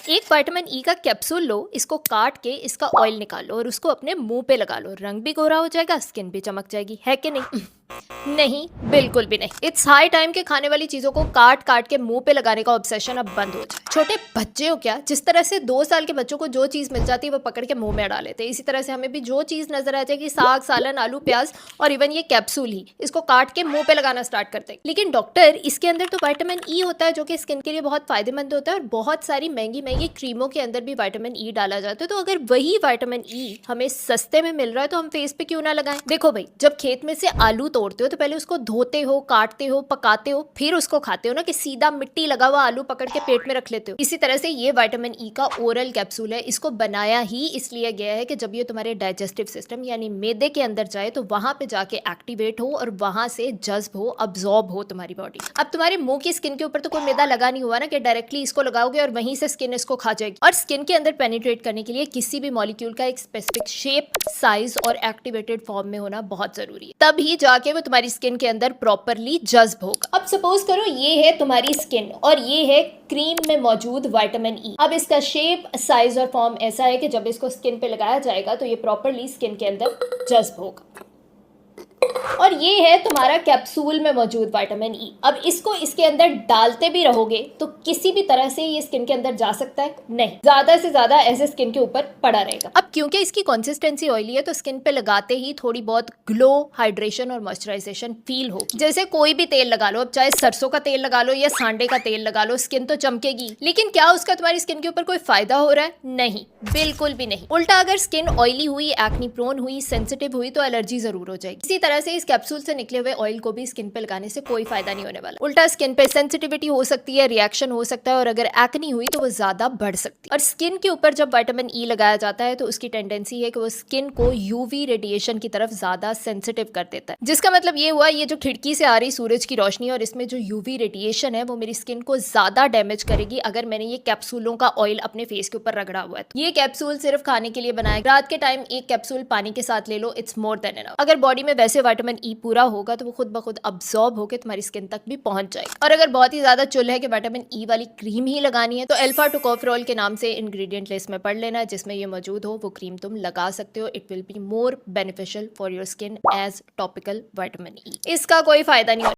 एक vitamin E का capsule लो, इसको काट के इसका ऑयल निकालो और उसको अपने मुंह पे लगा लो। रंग भी गोरा हो जाएगा, स्किन भी चमक जाएगी, है कि नहीं? नहीं, बिल्कुल भी नहीं। इट्स हाई टाइम के खाने वाली चीजों को काट काट के मुंह पे लगाने का ऑब्सेशन अब बंद हो जाए। छोटे बच्चे हो क्या, जिस तरह से 2 साल के बच्चों को जो चीज मिल जाती है वो पकड़ के मुंह में डाल लेते हैं, इसी तरह से हमें भी जो चीज नजर आ जाएगी, साग सालन आलू प्याज और इवन ये कैप्सूल ही, इसको काट के मुंह पे लगाना स्टार्ट करते हैं। लेकिन डॉक्टर, इसके अंदर तो विटामिन ई होता है जो कि स्किन के लिए बहुत फायदेमंद होता है और बहुत सारी महंगी महंगी क्रीमों के अंदर भी विटामिन ई डाला जाता है। तो अगर वही विटामिन ई हमें सस्ते में मिल रहा है तो हम फेस पे क्यों ना लगाएं? देखो भाई, जब खेत में से आलू तोड़ते हो तो पहले उसको धोते हो, काटते हो, पकाते हो, फिर उसको खाते हो ना, कि सीधा मिट्टी लगा हुआ आलू पकड़ के पेट में रख लेते हो। इसी तरह से ये विटामिन ई का ओरल कैप्सूल है, इसको बनाया ही इसलिए गया है कि जब ये तुम्हारे डाइजेस्टिव सिस्टम यानी मैदे के अंदर जाए तो वहां पे जाके एक्टिवेट हो और वहां से जज्ब हो, अब्सॉर्ब हो तुम्हारी बॉडी। अब तुम्हारे मुंह की स्किन के ऊपर तो कोई मैदा लगा नहीं हुआ ना कि डायरेक्टली इसको लगाओगे और वहीं से स्किन इसको खा जाएगी। और स्किन के अंदर पेनिट्रेट करने के लिए किसी भी मॉलिक्यूल का एक स्पेसिफिक शेप, साइज और एक्टिवेटेड फॉर्म में होना बहुत जरूरी है, तभी जाके वो तुम्हारी स्किन के अंदर प्रॉपरली जज्ब होगा। अब सपोज करो ये है तुम्हारी स्किन और ये है क्रीम में मौजूद विटामिन ई। अब इसका शेप, साइज और फॉर्म ऐसा है कि जब इसको स्किन पे लगाया जाएगा तो ये प्रॉपरली स्किन के अंदर जज्ब होगा। और ये है तुम्हारा कैप्सूल में मौजूद विटामिन ई। अब इसको इसके अंदर डालते भी रहोगे तो किसी भी तरह से ये स्किन के अंदर जा सकता है? नहीं, ज्यादा से ज्यादा ऐसे स्किन के ऊपर पड़ा रहेगा। अब क्योंकि इसकी कंसिस्टेंसी ऑयली है तो स्किन पे लगाते ही थोड़ी बहुत ग्लो, हाइड्रेशन और मॉइस्चराइजेशन फील हो। जैसे कोई भी तेल लगा लो, अब चाहे सरसों का तेल लगा लो या सांडे का तेल लगा लो, स्किन तो चमकेगी, लेकिन क्या उसका तुम्हारी स्किन के ऊपर कोई फायदा हो रहा है? नहीं, बिल्कुल भी नहीं। उल्टा अगर स्किन ऑयली हुई, एक्नी प्रोन हुई, सेंसिटिव हुई तो एलर्जी जरूर हो जाएगी। इसी तरह से इस कैप्सूल से निकले हुए ऑयल को भी स्किन पे लगाने से कोई फायदा नहीं होने वाला। उल्टा स्किन पे सेंसिटिविटी हो सकती है, रिएक्शन हो सकता है और अगर एक्नी हुई तो वो ज्यादा बढ़ सकती है। और स्किन के ऊपर जब विटामिन ई लगाया जाता है तो उसकी टेंडेंसी है कि वो स्किन को यूवी रेडिएशन की तरफ ज्यादा सेंसिटिव कर देता है, जिसका मतलब ये हुआ, ये जो खिड़की से आ रही सूरज की रोशनी और इसमें जो यूवी रेडिएशन है वो मेरी स्किन को ज्यादा डैमेज करेगी अगर मैंने ये कैप्सूलों का ऑयल अपने फेस के ऊपर रगड़ा हुआ है। तो ये कैप्सूल सिर्फ खाने के लिए बनाया। रात के टाइम एक कैप्सूल पानी के साथ ले लो, इट्स मोर देन एनफ। अगर बॉडी में वैसे विटामिन ई पूरा होगा तो वो खुद ब खुद अब्सॉर्ब होकर तुम्हारी स्किन तक भी पहुंच जाएगी। और अगर बहुत ही ज्यादा चुल है कि विटामिन ई वाली क्रीम ही लगानी है तो अल्फा टोकोफेरॉल के नाम से इंग्रेडिएंट लिस्ट में पढ़ लेना, जिसमें ये मौजूद हो वो क्रीम तुम लगा सकते हो। It will be more beneficial for your skin as topical vitamin E. इसका कोई फायदा नहीं।